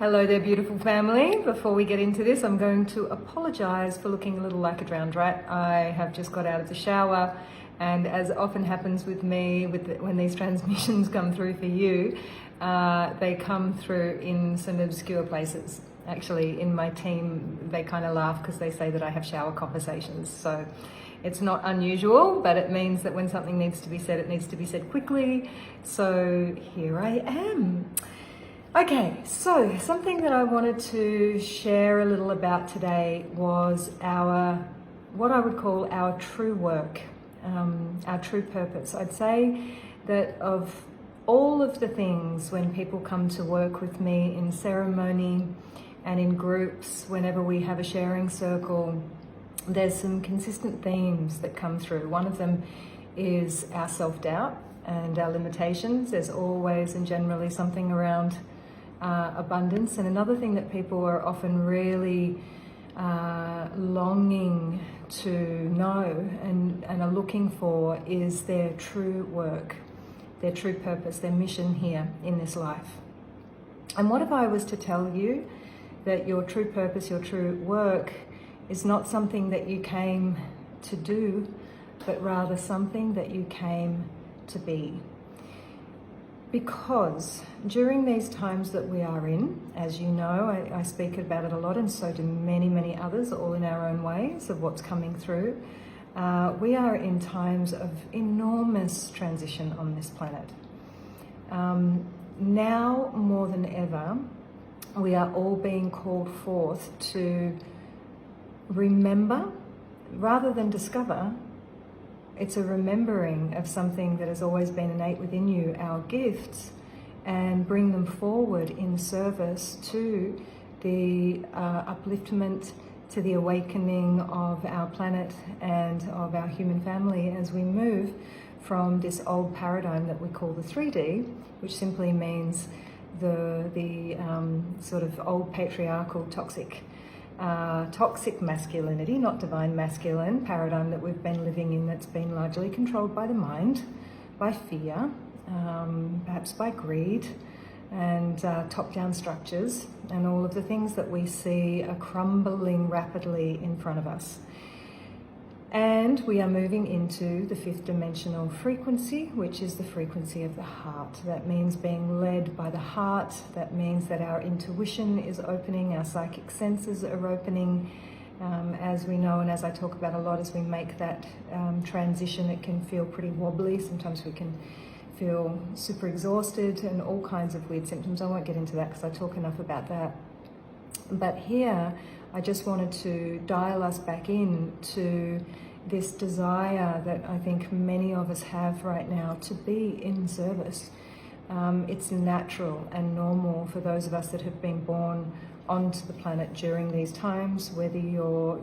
Hello there, beautiful family. Before we get into this, I'm going to apologize for looking a little like a drowned rat. I have just got out of the shower, and as often happens with me when these transmissions come through for you, they come through in some obscure places. Actually, in my team, they kind of laugh because they say that I have shower conversations. So it's not unusual, but it means that when something needs to be said, it needs to be said quickly. So here I am. Okay, so something that I wanted to share a little about today was what I would call our true work, our true purpose. I'd say that of all of the things when people come to work with me in ceremony and in groups, whenever we have a sharing circle, there's some consistent themes that come through. One of them is our self-doubt and our limitations. There's always and generally something around abundance, and another thing that people are often really longing to know and are looking for is their true work, their true purpose, their mission here in this life. And what if I was to tell you that your true purpose, your true work is not something that you came to do, but rather something that you came to be? Because during these times that we are in, as you know, I speak about it a lot, and so do many, many others, all in our own ways of what's coming through. We are in times of enormous transition on this planet. Now more than ever, we are all being called forth to remember rather than discover. It's a remembering of something that has always been innate within you, our gifts, and bring them forward in service to the upliftment, to the awakening of our planet and of our human family as we move from this old paradigm that we call the 3D, which simply means the sort of old patriarchal toxic masculinity, not divine masculine paradigm that we've been living in, that's been largely controlled by the mind, by fear, perhaps by greed, and top-down structures, and all of the things that we see are crumbling rapidly in front of us. And we are moving into the fifth dimensional frequency, which is the frequency of the heart. That means being led by the heart. That means that our intuition is opening, our psychic senses are opening. As we know, and as I talk about a lot, as we make that transition, it can feel pretty wobbly. Sometimes we can feel super exhausted and all kinds of weird symptoms. I won't get into that because I talk enough about that. But here, I just wanted to dial us back in to this desire that I think many of us have right now to be in service. It's natural and normal for those of us that have been born onto the planet during these times, whether you're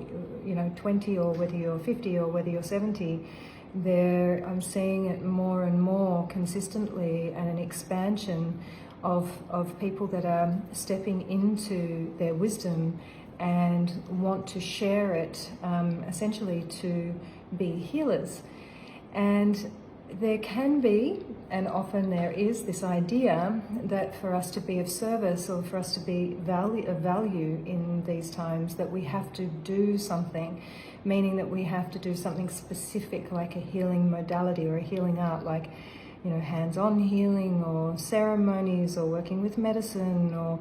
20 or whether you're 50 or whether you're 70. I'm seeing it more and more consistently, and an expansion of people that are stepping into their wisdom and want to share it, essentially to be healers. And there can be, and often there is, this idea that for us to be of service or for us to be of value in these times, that we have to do something, meaning that we have to do something specific, like a healing modality or a healing art, like hands-on healing or ceremonies or working with medicine or,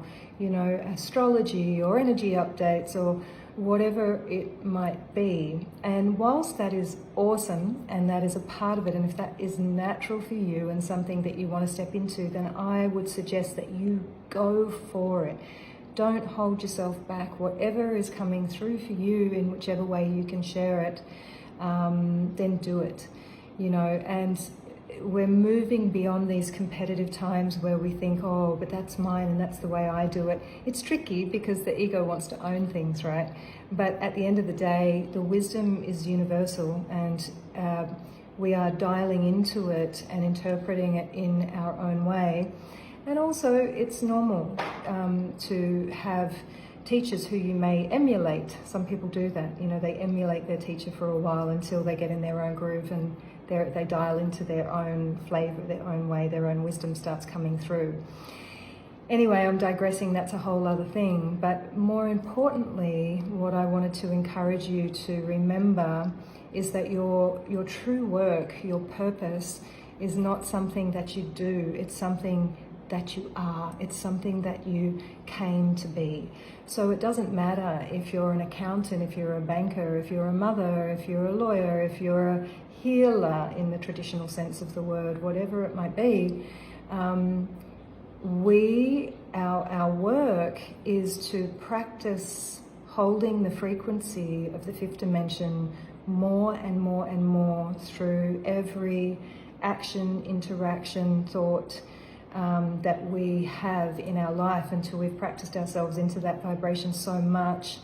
astrology or energy updates or whatever it might be. And whilst that is awesome and that is a part of it, and if that is natural for you and something that you want to step into, then I would suggest that you go for it. Don't hold yourself back. Whatever is coming through for you in whichever way you can share it, then do it. And we're moving beyond these competitive times where we think, oh, but that's mine and that's the way I do it. It's tricky because the ego wants to own things, right? But at the end of the day, the wisdom is universal, and we are dialing into it and interpreting it in our own way. And also, it's normal to have teachers who you may emulate. Some people do that. They emulate their teacher for a while until they get in their own groove and they dial into their own flavor, their own way, their own wisdom starts coming through. Anyway, I'm digressing, that's a whole other thing. But more importantly, what I wanted to encourage you to remember is that your true work, your purpose, is not something that you do, it's something that you are. It's something that you came to be. So it doesn't matter if you're an accountant, if you're a banker, if you're a mother, if you're a lawyer, if you're a healer in the traditional sense of the word, whatever it might be. Our work is to practice holding the frequency of the fifth dimension more and more and more through every action, interaction, thought that we have in our life, until we've practiced ourselves into that vibration so much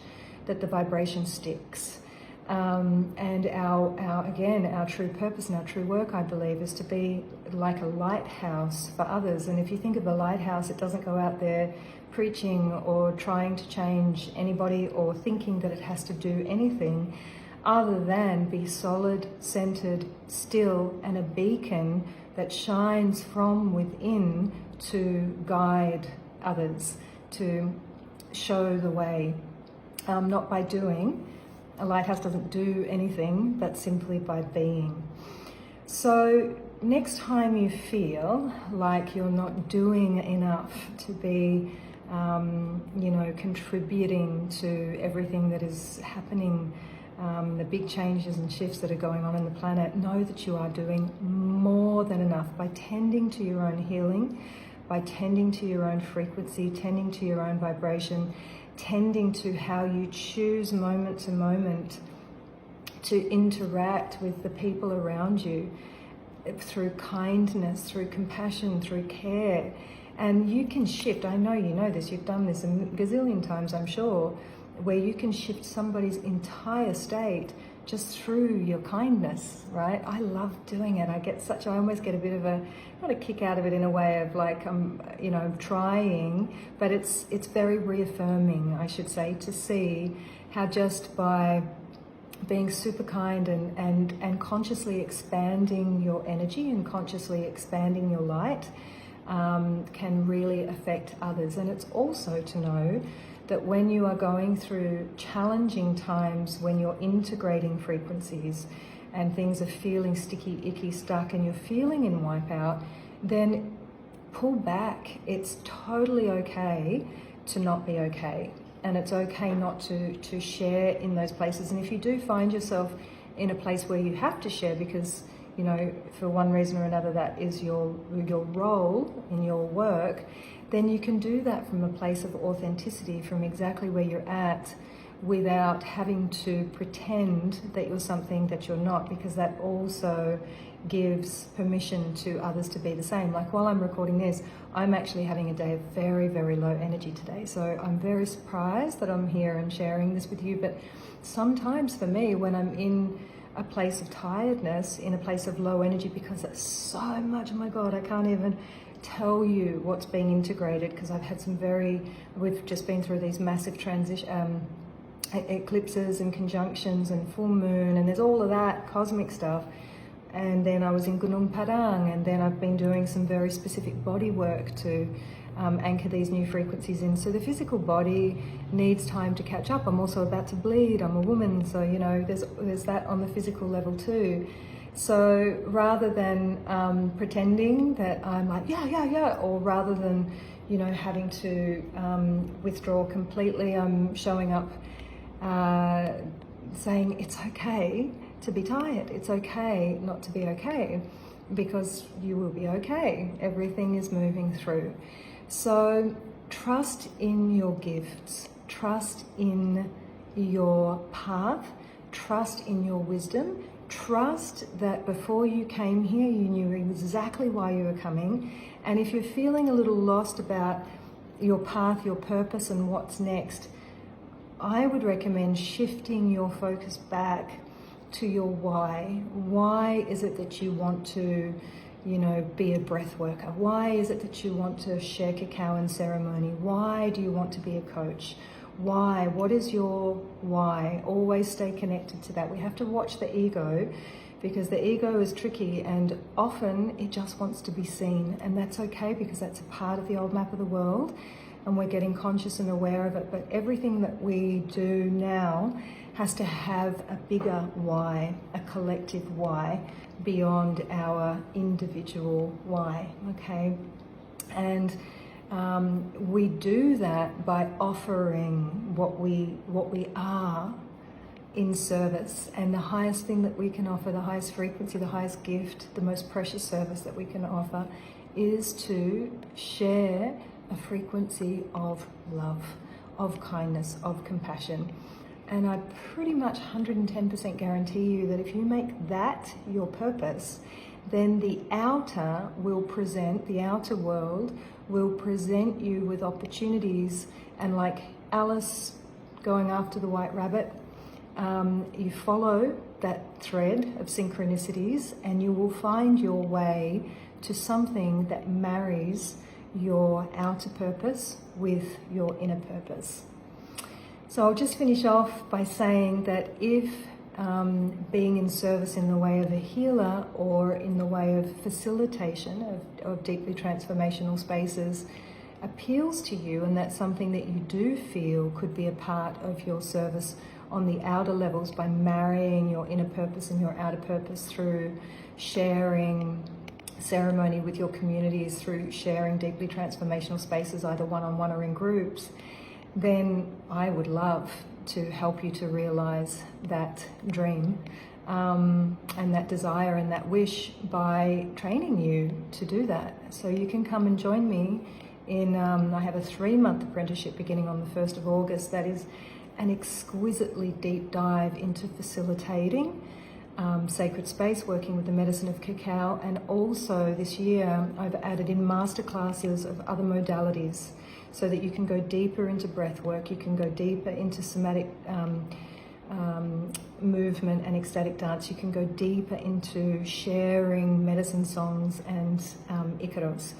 that the vibration sticks. And our true purpose and our true work, I believe, is to be like a lighthouse for others. And if you think of a lighthouse, it doesn't go out there preaching or trying to change anybody or thinking that it has to do anything other than be solid, centered, still, and a beacon that shines from within to guide others, to show the way, not by doing. A lighthouse doesn't do anything, but simply by being. So next time you feel like you're not doing enough to be, contributing to everything that is happening, the big changes and shifts that are going on in the planet, know that you are doing more than enough by tending to your own healing, by tending to your own frequency, tending to your own vibration, tending to how you choose moment to moment to interact with the people around you through kindness, through compassion, through care. And you can shift, I know you know this, you've done this a gazillion times, I'm sure, where you can shift somebody's entire state just through your kindness, right? I love doing it. I almost get a bit of not a kick out of it in a way of like, trying, but it's very reaffirming, I should say, to see how just by being super kind and consciously expanding your energy and consciously expanding your light can really affect others. And it's also to know that when you are going through challenging times, when you're integrating frequencies and things are feeling sticky, icky, stuck, and you're feeling in wipeout, then pull back. It's totally okay to not be okay. And it's okay not to share in those places. And if you do find yourself in a place where you have to share because, for one reason or another, that is your role in your work, then you can do that from a place of authenticity, from exactly where you're at, without having to pretend that you're something that you're not, because that also gives permission to others to be the same. Like while I'm recording this, I'm actually having a day of very, very low energy today. So I'm very surprised that I'm here and sharing this with you. But sometimes for me, when I'm in a place of tiredness, in a place of low energy, because it's so much, oh my God, I can't even tell you what's being integrated, because I've had we've just been through these massive eclipses and conjunctions and full moon, and there's all of that cosmic stuff. And then I was in Gunung Padang, and then I've been doing some very specific body work to anchor these new frequencies in. So the physical body needs time to catch up. I'm also about to bleed. I'm a woman, so there's that on the physical level too. So rather than pretending that I'm like, yeah, or rather than, having to withdraw completely, I'm showing up saying it's okay to be tired. It's okay not to be okay, because you will be okay. Everything is moving through. So trust in your gifts, trust in your path, trust in your wisdom. Trust that before you came here, you knew exactly why you were coming. And if you're feeling a little lost about your path, your purpose, and what's next, I would recommend shifting your focus back to your why. Why is it that you want to, be a breath worker? Why is it that you want to share cacao and ceremony? Why do you want to be a coach? Why? What is your why? Always stay connected to that. We have to watch the ego, because the ego is tricky and often it just wants to be seen, and that's okay because that's a part of the old map of the world and we're getting conscious and aware of it. But everything that we do now has to have a bigger why, a collective why beyond our individual why, okay? And we do that by offering what we are in service, and the highest thing that we can offer, the highest frequency, the highest gift, the most precious service that we can offer is to share a frequency of love, of kindness, of compassion. And I pretty much 110% guarantee you that if you make that your purpose, then the outer world will present you with opportunities. And like Alice going after the white rabbit, you follow that thread of synchronicities and you will find your way to something that marries your outer purpose with your inner purpose. So I'll just finish off by saying that if being in service in the way of a healer or in the way of facilitation of deeply transformational spaces appeals to you, and that's something that you do feel could be a part of your service on the outer levels by marrying your inner purpose and your outer purpose through sharing ceremony with your communities, through sharing deeply transformational spaces, either one-on-one or in groups, then I would love to help you to realize that dream and that desire and that wish by training you to do that. So you can come and join me in, I have a 3-month apprenticeship beginning on the 1st of August that is an exquisitely deep dive into facilitating sacred space, working with the medicine of cacao, and also this year I've added in masterclasses of other modalities so that you can go deeper into breath work, you can go deeper into somatic movement and ecstatic dance, you can go deeper into sharing medicine songs and icaros.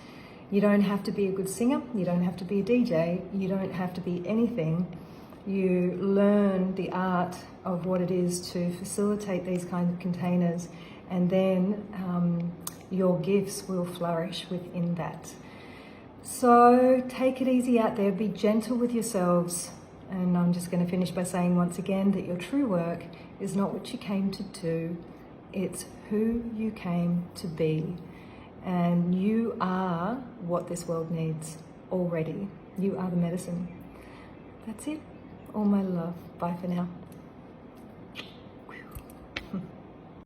You don't have to be a good singer, you don't have to be a DJ, you don't have to be anything. You learn the art of what it is to facilitate these kinds of containers, and then your gifts will flourish within that. So take it easy out there, be gentle with yourselves, and I'm just going to finish by saying once again that your true work is not what you came to do, it's who you came to be. And you are what this world needs already. You are the medicine. That's it. All my love. Bye for now.